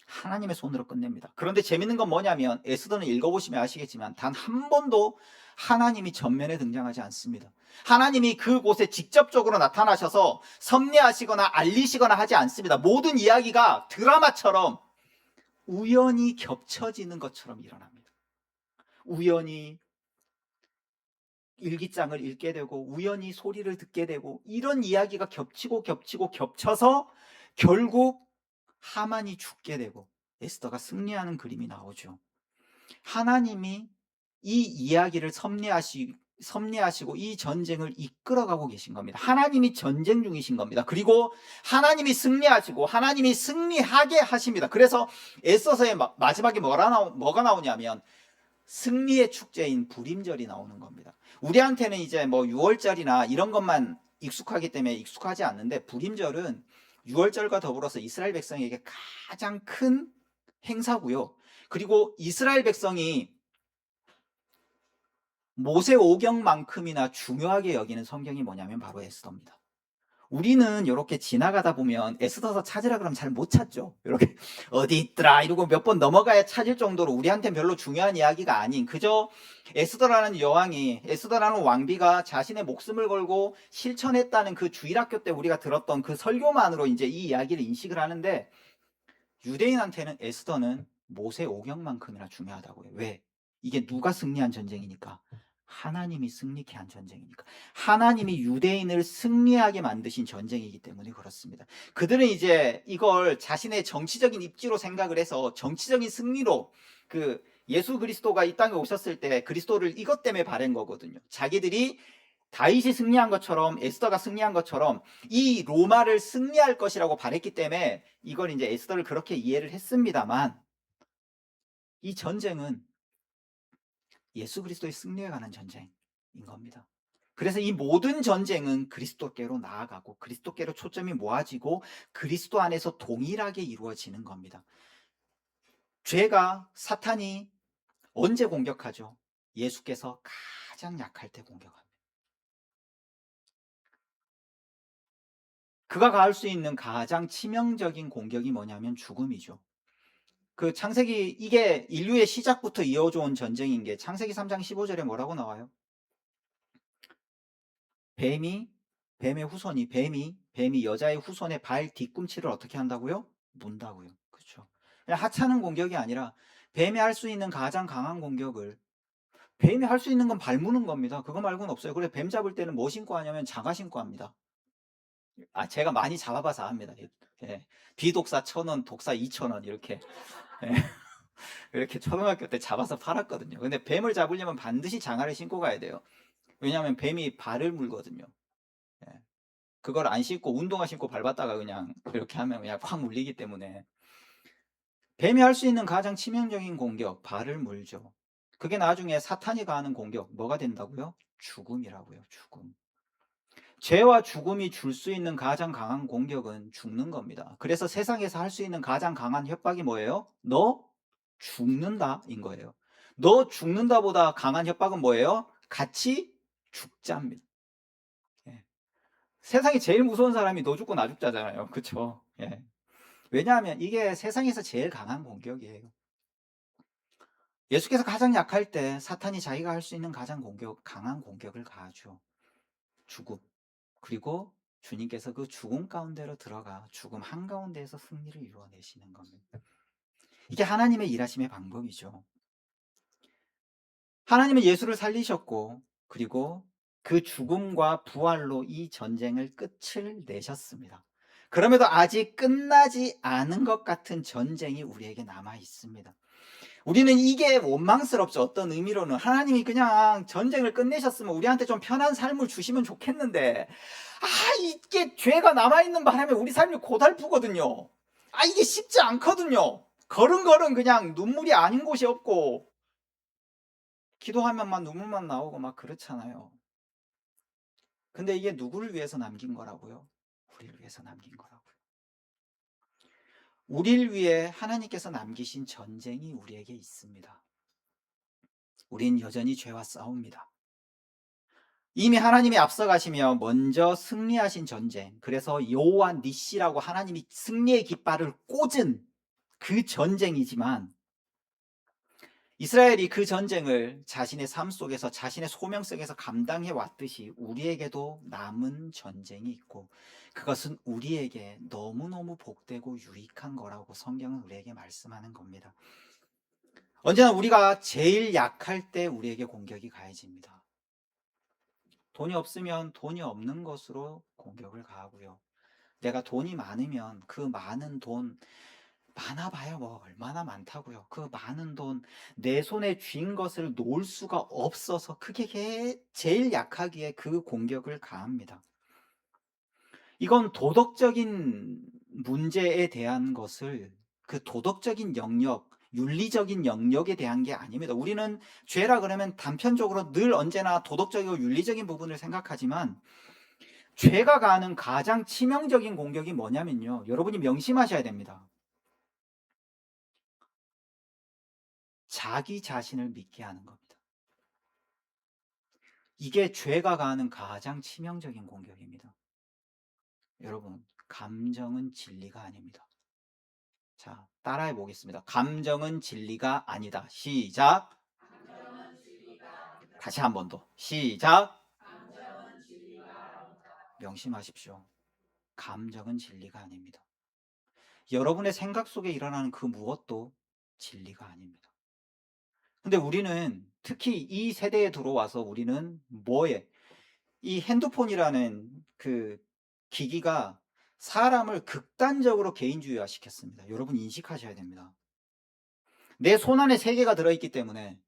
하나님의 손으로 끝냅니다. 그런데 재밌는 건 뭐냐면 에스더는 읽어보시면 아시겠지만 단 한 번도 하나님이 전면에 등장하지 않습니다. 하나님이 그곳에 직접적으로 나타나셔서 섭리하시거나 알리시거나 하지 않습니다. 모든 이야기가 드라마처럼 우연히 겹쳐지는 것처럼 일어납니다. 우연히 일기장을 읽게 되고 우연히 소리를 듣게 되고 이런 이야기가 겹치고 겹쳐서 결국 하만이 죽게 되고 에스더가 승리하는 그림이 나오죠. 하나님이 이 이야기를 섭리하시고 이 전쟁을 이끌어가고 계신 겁니다. 하나님이 전쟁 중이신 겁니다. 그리고 하나님이 승리하시고 하나님이 승리하게 하십니다. 그래서 에스더서의 마지막에 뭐가 나오냐면 승리의 축제인 불임절이 나오는 겁니다. 우리한테는 이제 뭐 6월절이나 이런 것만 익숙하기 때문에 익숙하지 않는데 불임절은 6월절과 더불어서 이스라엘 백성에게 가장 큰 행사고요. 그리고 이스라엘 백성이 모세오경만큼이나 중요하게 여기는 성경이 뭐냐면 바로 에스더입니다. 우리는 이렇게 지나가다 보면 에스더서 찾으라 그러면 잘 못 찾죠. 이렇게 어디 있더라 이러고 몇 번 넘어가야 찾을 정도로 우리한테는 별로 중요한 이야기가 아닌 그저 에스더라는 여왕이 에스더라는 왕비가 자신의 목숨을 걸고 실천했다는 그 주일학교 때 우리가 들었던 그 설교만으로 이제 이 이야기를 인식을 하는데 유대인한테는 에스더는 모세오경만큼이나 중요하다고요. 왜? 이게 누가 승리한 전쟁이니까? 하나님이 승리케 한 전쟁이니까. 하나님이 유대인을 승리하게 만드신 전쟁이기 때문에 그렇습니다. 그들은 이제 이걸 자신의 정치적인 입지로 생각을 해서 정치적인 승리로 그 예수 그리스도가 이 땅에 오셨을 때 그리스도를 이것 때문에 바란 거거든요. 자기들이 다윗이 승리한 것처럼 에스더가 승리한 것처럼 이 로마를 승리할 것이라고 바랬기 때문에 이걸 이제 에스더를 그렇게 이해를 했습니다만 이 전쟁은 예수 그리스도의 승리에 관한 전쟁인 겁니다. 그래서 이 모든 전쟁은 그리스도께로 나아가고 그리스도께로 초점이 모아지고 그리스도 안에서 동일하게 이루어지는 겁니다. 죄가 사탄이 언제 공격하죠? 예수께서 가장 약할 때 공격합니다. 그가 가할 수 있는 가장 치명적인 공격이 뭐냐면 죽음이죠. 그 창세기 이게 인류의 시작부터 이어져 온 전쟁인 게 창세기 3장 15절에 뭐라고 나와요? 뱀의 후손이 뱀이 여자의 후손의 발 뒤꿈치를 어떻게 한다고요? 문다고요. 그렇죠. 하찮은 공격이 아니라 뱀이 할 수 있는 가장 강한 공격을 뱀이 할 수 있는 건 발 무는 겁니다. 그거 말고는 없어요. 그래 뱀 잡을 때는 뭐 신고 하냐면 장화 신고 합니다. 제가 많이 잡아봐서 압니다. 예. 비독사 1,000원, 독사 2,000원 이렇게 예. 이렇게 초등학교 때 잡아서 팔았거든요. 근데 뱀을 잡으려면 반드시 장화를 신고 가야 돼요. 왜냐하면 뱀이 발을 물거든요. 예. 그걸 안 신고 운동화 신고 밟았다가 그냥 이렇게 하면 그냥 확 물리기 때문에 뱀이 할 수 있는 가장 치명적인 공격 발을 물죠. 그게 나중에 사탄이 가하는 공격 뭐가 된다고요? 죽음이라고요. 죽음. 죄와 죽음이 줄 수 있는 가장 강한 공격은 죽는 겁니다. 그래서 세상에서 할 수 있는 가장 강한 협박이 뭐예요? 너 죽는다인 거예요. 너 죽는다보다 강한 협박은 뭐예요? 같이 죽자입니다. 예. 세상에 제일 무서운 사람이 너 죽고 나 죽자잖아요. 그쵸? 예. 왜냐하면 이게 세상에서 제일 강한 공격이에요. 예수께서 가장 약할 때 사탄이 자기가 할 수 있는 가장 강한 공격을 가하죠. 죽음. 그리고 주님께서 그 죽음 가운데로 들어가 죽음 한가운데에서 승리를 이루어내시는 겁니다. 이게 하나님의 일하심의 방법이죠. 하나님은 예수를 살리셨고 그리고 그 죽음과 부활로 이 전쟁을 끝을 내셨습니다. 그럼에도 아직 끝나지 않은 것 같은 전쟁이 우리에게 남아 있습니다. 우리는 이게 원망스럽죠. 어떤 의미로는 하나님이 그냥 전쟁을 끝내셨으면 우리한테 좀 편한 삶을 주시면 좋겠는데, 이게 죄가 남아있는 바람에 우리 삶이 고달프거든요. 이게 쉽지 않거든요. 걸음걸음 그냥 눈물이 아닌 곳이 없고 기도하면 막 눈물만 나오고 막 그렇잖아요. 근데 이게 누구를 위해서 남긴 거라고요? 우리를 위해서 남긴 거라고요. 우리를 위해 하나님께서 남기신 전쟁이 우리에게 있습니다. 우린 여전히 죄와 싸웁니다. 이미 하나님이 앞서가시며 먼저 승리하신 전쟁, 그래서 여호와 니시라고 하나님이 승리의 깃발을 꽂은 그 전쟁이지만, 이스라엘이 그 전쟁을 자신의 삶 속에서 자신의 소명 속에서 감당해 왔듯이 우리에게도 남은 전쟁이 있고, 그것은 우리에게 너무너무 복되고 유익한 거라고 성경은 우리에게 말씀하는 겁니다. 언제나 우리가 제일 약할 때 우리에게 공격이 가해집니다. 돈이 없으면 돈이 없는 것으로 공격을 가하고요. 내가 돈이 많으면 그 많은 돈, 많아봐야 뭐 얼마나 많다고요. 그 많은 돈, 내 손에 쥔 것을 놓을 수가 없어서 그게 제일 약하기에 그 공격을 가합니다. 이건 도덕적인 문제에 대한 것을, 그 도덕적인 영역, 윤리적인 영역에 대한 게 아닙니다. 우리는 죄라 그러면 단편적으로 늘 언제나 도덕적이고 윤리적인 부분을 생각하지만, 죄가 가하는 가장 치명적인 공격이 뭐냐면요, 여러분이 명심하셔야 됩니다. 자기 자신을 믿게 하는 겁니다. 이게 죄가 가하는 가장 치명적인 공격입니다. 여러분, 감정은 진리가 아닙니다. 자, 따라해 보겠습니다. 감정은 진리가 아니다. 시작. 다시 한 번 더. 시작. 명심하십시오. 감정은 진리가 아닙니다. 여러분의 생각 속에 일어나는 그 무엇도 진리가 아닙니다. 근데 우리는 특히 이 세대에 들어와서 우리는 이 핸드폰이라는 그 기기가 사람을 극단적으로 개인주의화 시켰습니다. 여러분 인식하셔야 됩니다. 내 손안에 세계가 들어있기 때문에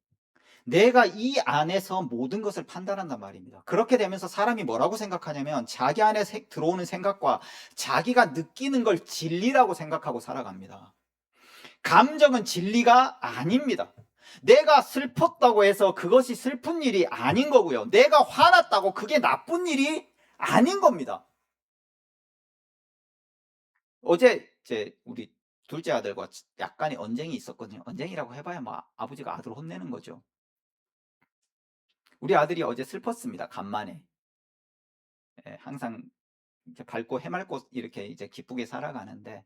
내가 이 안에서 모든 것을 판단한단 말입니다. 그렇게 되면서 사람이 뭐라고 생각하냐면 자기 안에 들어오는 생각과 자기가 느끼는 걸 진리라고 생각하고 살아갑니다. 감정은 진리가 아닙니다. 내가 슬펐다고 해서 그것이 슬픈 일이 아닌 거고요. 내가 화났다고 그게 나쁜 일이 아닌 겁니다. 어제 이제 우리 둘째 아들과 약간의 언쟁이 있었거든요. 언쟁이라고 해봐야 뭐 아버지가 아들을 혼내는 거죠. 우리 아들이 어제 슬펐습니다. 간만에. 항상 이제 밝고 해맑고 이렇게 이제 기쁘게 살아가는데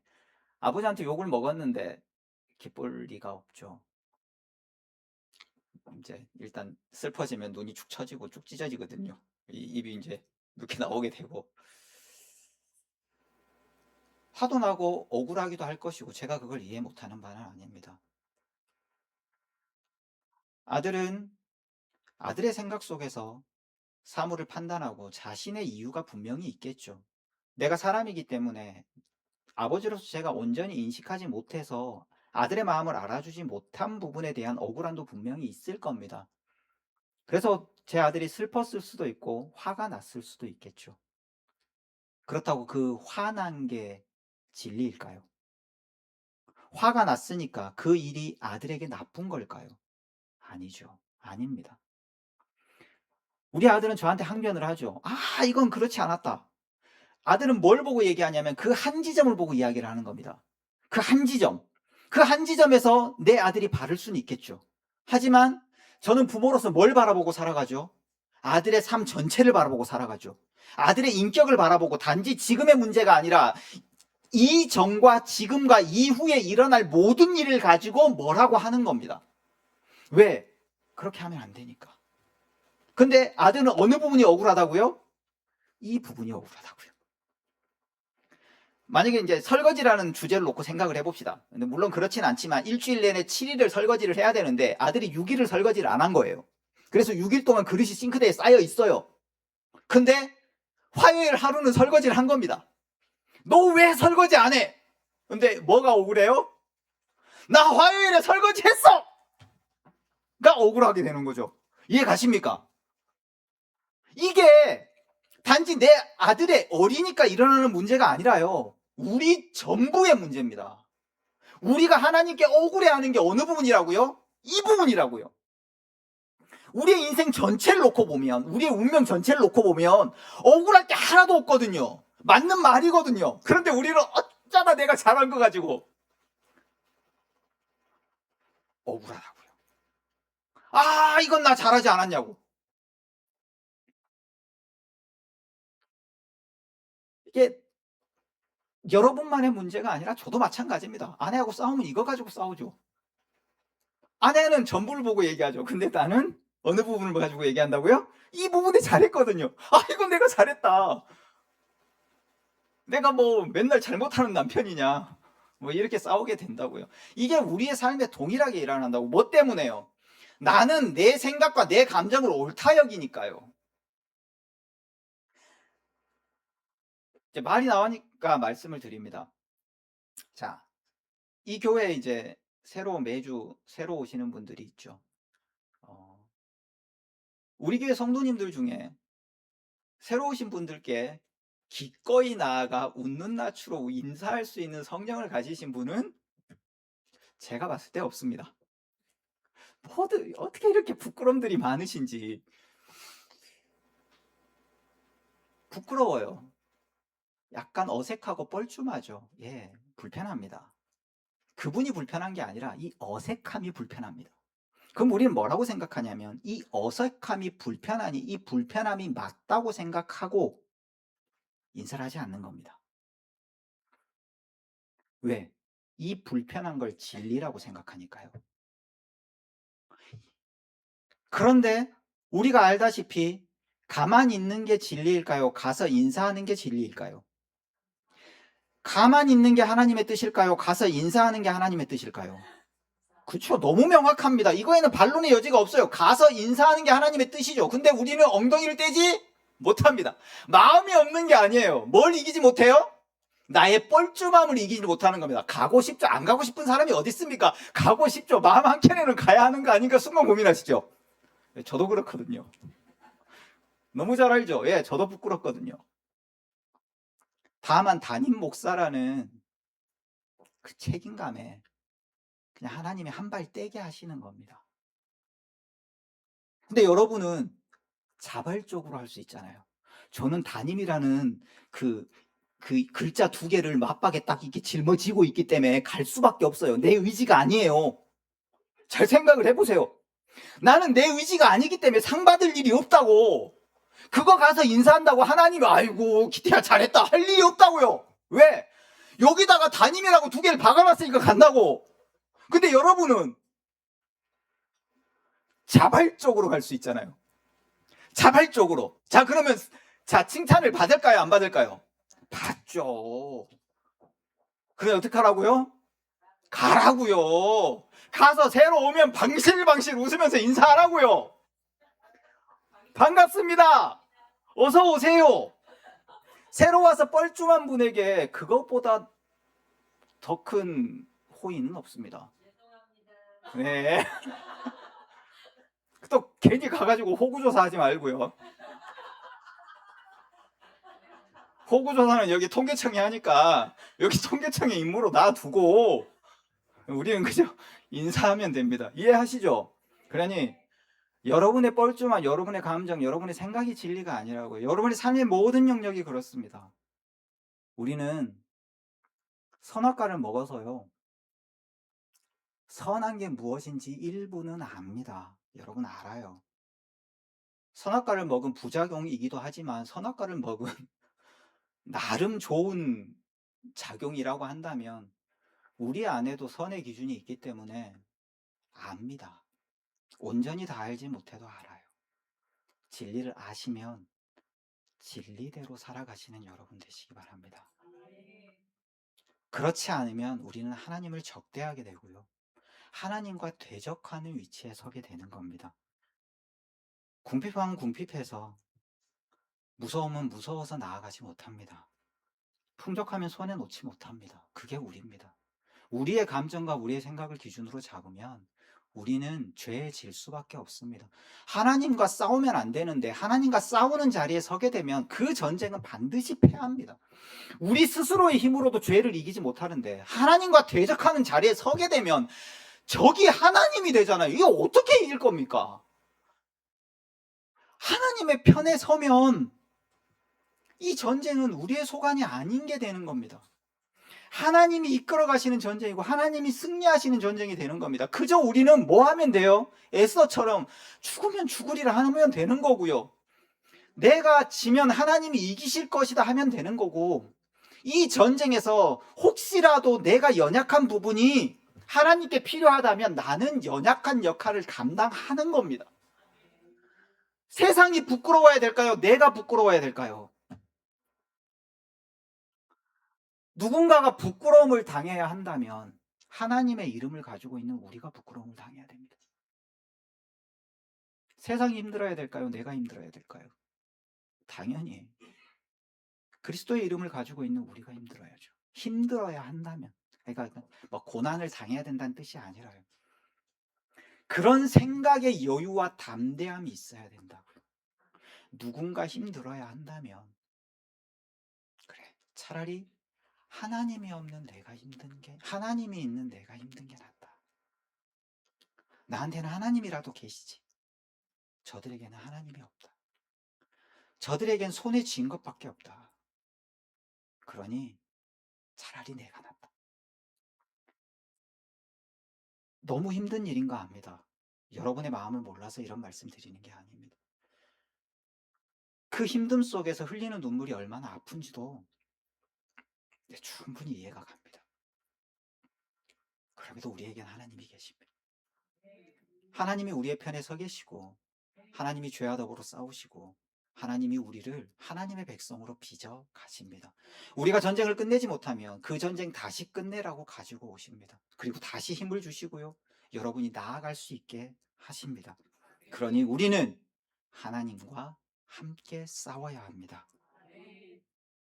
아버지한테 욕을 먹었는데 기쁠 리가 없죠. 이제 일단 슬퍼지면 눈이 축 처지고 쭉 찢어지거든요. 입이 이제 이렇게 나오게 되고 화도 나고 억울하기도 할 것이고 제가 그걸 이해 못하는 바는 아닙니다. 아들은 아들의 생각 속에서 사물을 판단하고 자신의 이유가 분명히 있겠죠. 내가 사람이기 때문에 아버지로서 제가 온전히 인식하지 못해서 아들의 마음을 알아주지 못한 부분에 대한 억울함도 분명히 있을 겁니다. 그래서 제 아들이 슬펐을 수도 있고 화가 났을 수도 있겠죠. 그렇다고 그 화난 게 진리일까요? 화가 났으니까 그 일이 아들에게 나쁜 걸까요? 아니죠. 아닙니다. 우리 아들은 저한테 항변을 하죠. 이건 그렇지 않았다. 아들은 뭘 보고 얘기하냐면 그 한 지점을 보고 이야기를 하는 겁니다. 그 한 지점. 그 한 지점에서 내 아들이 바를 수는 있겠죠. 하지만 저는 부모로서 뭘 바라보고 살아가죠? 아들의 삶 전체를 바라보고 살아가죠. 아들의 인격을 바라보고 단지 지금의 문제가 아니라 이전과 지금과 이후에 일어날 모든 일을 가지고 뭐라고 하는 겁니다. 왜? 그렇게 하면 안 되니까. 근데 아들은 어느 부분이 억울하다고요? 이 부분이 억울하다고요. 만약에 이제 설거지라는 주제를 놓고 생각을 해봅시다. 근데 물론 그렇진 않지만 일주일 내내 7일을 설거지를 해야 되는데 아들이 6일을 설거지를 안 한 거예요. 그래서 6일 동안 그릇이 싱크대에 쌓여 있어요. 근데 화요일 하루는 설거지를 한 겁니다. 너 왜 설거지 안 해? 근데 뭐가 억울해요? 나 화요일에 설거지 했어! 가 억울하게 되는 거죠. 이해 가십니까? 이게 단지 내 아들의 어리니까 일어나는 문제가 아니라요. 우리 전부의 문제입니다. 우리가 하나님께 억울해하는 게 어느 부분이라고요? 이 부분이라고요. 우리의 인생 전체를 놓고 보면, 우리의 운명 전체를 놓고 보면 억울할 게 하나도 없거든요. 맞는 말이거든요. 그런데 우리는 어쩌다 내가 잘한 거 가지고 억울하다고요. 아, 이건 나 잘하지 않았냐고. 이게 여러분만의 문제가 아니라 저도 마찬가지입니다. 아내하고 싸우면 이거 가지고 싸우죠. 아내는 전부를 보고 얘기하죠. 근데 나는 어느 부분을 가지고 얘기한다고요? 이 부분에 잘했거든요. 아, 이건 내가 잘했다. 내가 뭐 맨날 잘못하는 남편이냐. 뭐 이렇게 싸우게 된다고요. 이게 우리의 삶에 동일하게 일어난다고. 뭐 때문에요? 나는 내 생각과 내 감정을 옳다 여기니까요. 이제 말이 나오니까 말씀을 드립니다. 자, 이 교회에 이제 매주 새로 오시는 분들이 있죠. 어, 우리 교회 성도님들 중에 새로 오신 분들께 기꺼이 나아가 웃는 낯으로 인사할 수 있는 성령을 가지신 분은 제가 봤을 때 없습니다. 모두 어떻게 이렇게 부끄럼들이 많으신지. 부끄러워요. 약간 어색하고 뻘쭘하죠. 예, 불편합니다. 그분이 불편한 게 아니라 이 어색함이 불편합니다. 그럼 우리는 뭐라고 생각하냐면 이 어색함이 불편하니 이 불편함이 맞다고 생각하고 인사를 하지 않는 겁니다. 왜? 이 불편한 걸 진리라고 생각하니까요. 그런데 우리가 알다시피 가만히 있는 게 진리일까요? 가서 인사하는 게 진리일까요? 가만히 있는 게 하나님의 뜻일까요? 가서 인사하는 게 하나님의 뜻일까요? 그렇죠. 너무 명확합니다. 이거에는 반론의 여지가 없어요. 가서 인사하는 게 하나님의 뜻이죠. 근데 우리는 엉덩이를 떼지 못합니다. 마음이 없는 게 아니에요. 뭘 이기지 못해요? 나의 뻘쭘함을 이기지 못하는 겁니다. 가고 싶죠? 안 가고 싶은 사람이 어디 있습니까? 가고 싶죠. 마음 한켠에는 가야 하는 거 아닌가 순간 고민하시죠? 저도 그렇거든요. 너무 잘 알죠? 예, 저도 부끄럽거든요. 다만 담임 목사라는 그 책임감에 그냥 하나님이 한 발 떼게 하시는 겁니다. 근데 여러분은 자발적으로 할 수 있잖아요. 저는 담임이라는 그 글자 두 개를 맞박에 딱 이렇게 짊어지고 있기 때문에 갈 수밖에 없어요. 내 의지가 아니에요. 잘 생각을 해보세요. 나는 내 의지가 아니기 때문에 상 받을 일이 없다고. 그거 가서 인사한다고 하나님이 아이고 기태야 잘했다 할 일이 없다고요. 왜? 여기다가 담임이라고 두 개를 박아놨으니까 간다고. 근데 여러분은 자발적으로 갈 수 있잖아요. 자발적으로. 자, 그러면 자, 칭찬을 받을까요? 안 받을까요? 받죠. 그래 어떻게 하라고요? 가라고요. 가서 새로 오면 방실방실 웃으면서 인사하라고요. 반갑습니다. 어서 오세요. 새로 와서 뻘쭘한 분에게 그것보다 더 큰 호의는 없습니다. 네. 또 괜히 가가지고 호구조사 하지 말고요. 호구조사는 여기 통계청이 하니까 여기 통계청의 임무로 놔두고 우리는 그저 인사하면 됩니다. 이해하시죠? 그러니 여러분의 뻘쭘한 여러분의 감정, 여러분의 생각이 진리가 아니라고요. 여러분의 삶의 모든 영역이 그렇습니다. 우리는 선악과를 먹어서요. 선한 게 무엇인지 일부는 압니다. 여러분 알아요. 선악과를 먹은 부작용이기도 하지만 선악과를 먹은 나름 좋은 작용이라고 한다면 우리 안에도 선의 기준이 있기 때문에 압니다. 온전히 다 알지 못해도 알아요. 진리를 아시면 진리대로 살아가시는 여러분 되시기 바랍니다. 그렇지 않으면 우리는 하나님을 적대하게 되고요. 하나님과 대적하는 위치에 서게 되는 겁니다. 궁핍하면 궁핍해서, 무서우면 무서워서 나아가지 못합니다. 풍족하면 손에 놓지 못합니다. 그게 우리입니다. 우리의 감정과 우리의 생각을 기준으로 잡으면 우리는 죄에 질 수밖에 없습니다. 하나님과 싸우면 안 되는데 하나님과 싸우는 자리에 서게 되면 그 전쟁은 반드시 패합니다. 우리 스스로의 힘으로도 죄를 이기지 못하는데 하나님과 대적하는 자리에 서게 되면 적이 하나님이 되잖아요. 이거 어떻게 이길 겁니까? 하나님의 편에 서면 이 전쟁은 우리의 소관이 아닌 게 되는 겁니다. 하나님이 이끌어 가시는 전쟁이고 하나님이 승리하시는 전쟁이 되는 겁니다. 그저 우리는 뭐 하면 돼요? 에서처럼 죽으면 죽으리라 하면 되는 거고요. 내가 지면 하나님이 이기실 것이다 하면 되는 거고, 이 전쟁에서 혹시라도 내가 연약한 부분이 하나님께 필요하다면 나는 연약한 역할을 감당하는 겁니다. 세상이 부끄러워야 될까요? 내가 부끄러워야 될까요? 누군가가 부끄러움을 당해야 한다면 하나님의 이름을 가지고 있는 우리가 부끄러움을 당해야 됩니다. 세상이 힘들어야 될까요? 내가 힘들어야 될까요? 당연히 그리스도의 이름을 가지고 있는 우리가 힘들어야죠. 힘들어야 한다면, 그러니까 뭐 고난을 당해야 된다는 뜻이 아니라요. 그런 생각의 여유와 담대함이 있어야 된다고요. 누군가 힘들어야 한다면, 그래, 차라리 하나님이 없는 내가 힘든 게, 하나님이 있는 내가 힘든 게 낫다. 나한테는 하나님이라도 계시지. 저들에게는 하나님이 없다. 저들에겐 손에 쥔 것밖에 없다. 그러니 차라리 내가 낫다. 너무 힘든 일인가 합니다. 여러분의 마음을 몰라서 이런 말씀 드리는 게 아닙니다. 그 힘듦 속에서 흘리는 눈물이 얼마나 아픈지도 충분히 이해가 갑니다. 그럼에도 우리에겐 하나님이 계십니다. 하나님이 우리의 편에 서 계시고, 하나님이 죄와 더불어 싸우시고, 하나님이 우리를 하나님의 백성으로 빚어 가십니다. 우리가 전쟁을 끝내지 못하면 그 전쟁 다시 끝내라고 가지고 오십니다. 그리고 다시 힘을 주시고요, 여러분이 나아갈 수 있게 하십니다. 그러니 우리는 하나님과 함께 싸워야 합니다.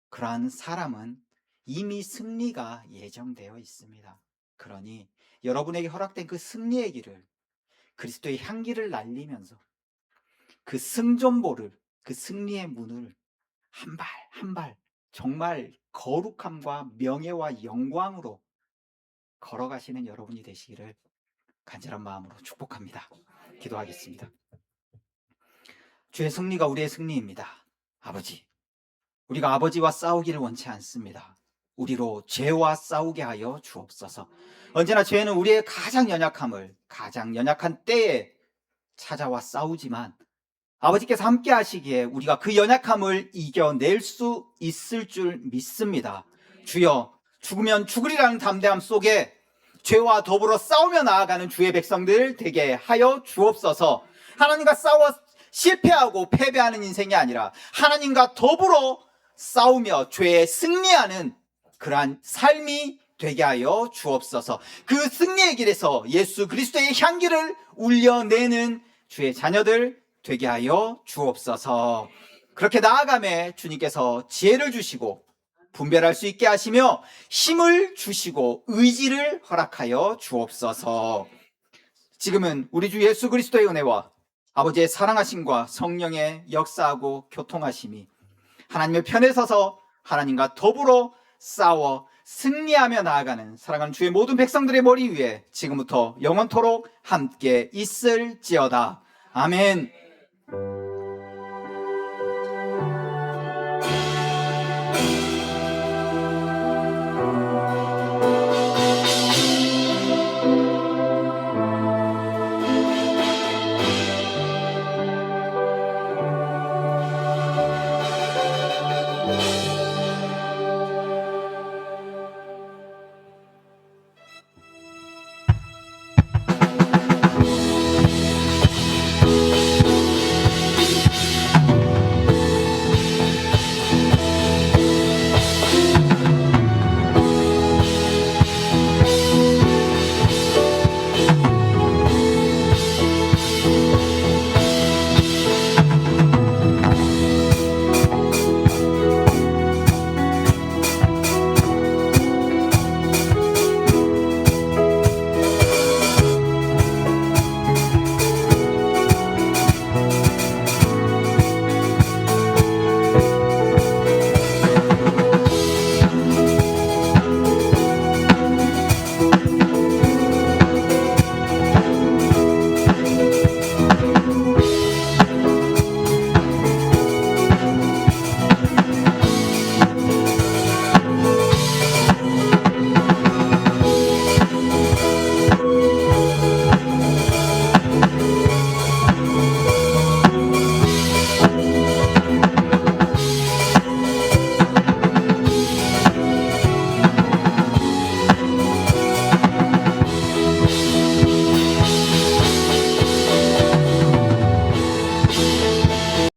그러한 사람은 이미 승리가 예정되어 있습니다. 그러니 여러분에게 허락된 그 승리의 길을, 그리스도의 향기를 날리면서 그 승전보를, 그 승리의 문을 한 발 한 발 정말 거룩함과 명예와 영광으로 걸어가시는 여러분이 되시기를 간절한 마음으로 축복합니다. 기도하겠습니다. 주의 승리가 우리의 승리입니다. 아버지, 우리가 아버지와 싸우기를 원치 않습니다. 우리로 죄와 싸우게 하여 주옵소서. 언제나 죄는 우리의 가장 연약한 때에 찾아와 싸우지만 아버지께서 함께 하시기에 우리가 그 연약함을 이겨낼 수 있을 줄 믿습니다. 주여, 죽으면 죽으리라는 담대함 속에 죄와 더불어 싸우며 나아가는 주의 백성들 되게 하여 주옵소서. 하나님과 싸워 실패하고 패배하는 인생이 아니라 하나님과 더불어 싸우며 죄에 승리하는 그러한 삶이 되게 하여 주옵소서. 그 승리의 길에서 예수 그리스도의 향기를 울려내는 주의 자녀들 되게 하여 주옵소서. 그렇게 나아가매 주님께서 지혜를 주시고 분별할 수 있게 하시며 힘을 주시고 의지를 허락하여 주옵소서. 지금은 우리 주 예수 그리스도의 은혜와 아버지의 사랑하심과 성령의 역사하고 교통하심이 하나님의 편에 서서 하나님과 더불어 싸워 승리하며 나아가는 사랑하는 주의 모든 백성들의 머리 위에 지금부터 영원토록 함께 있을지어다. 아멘.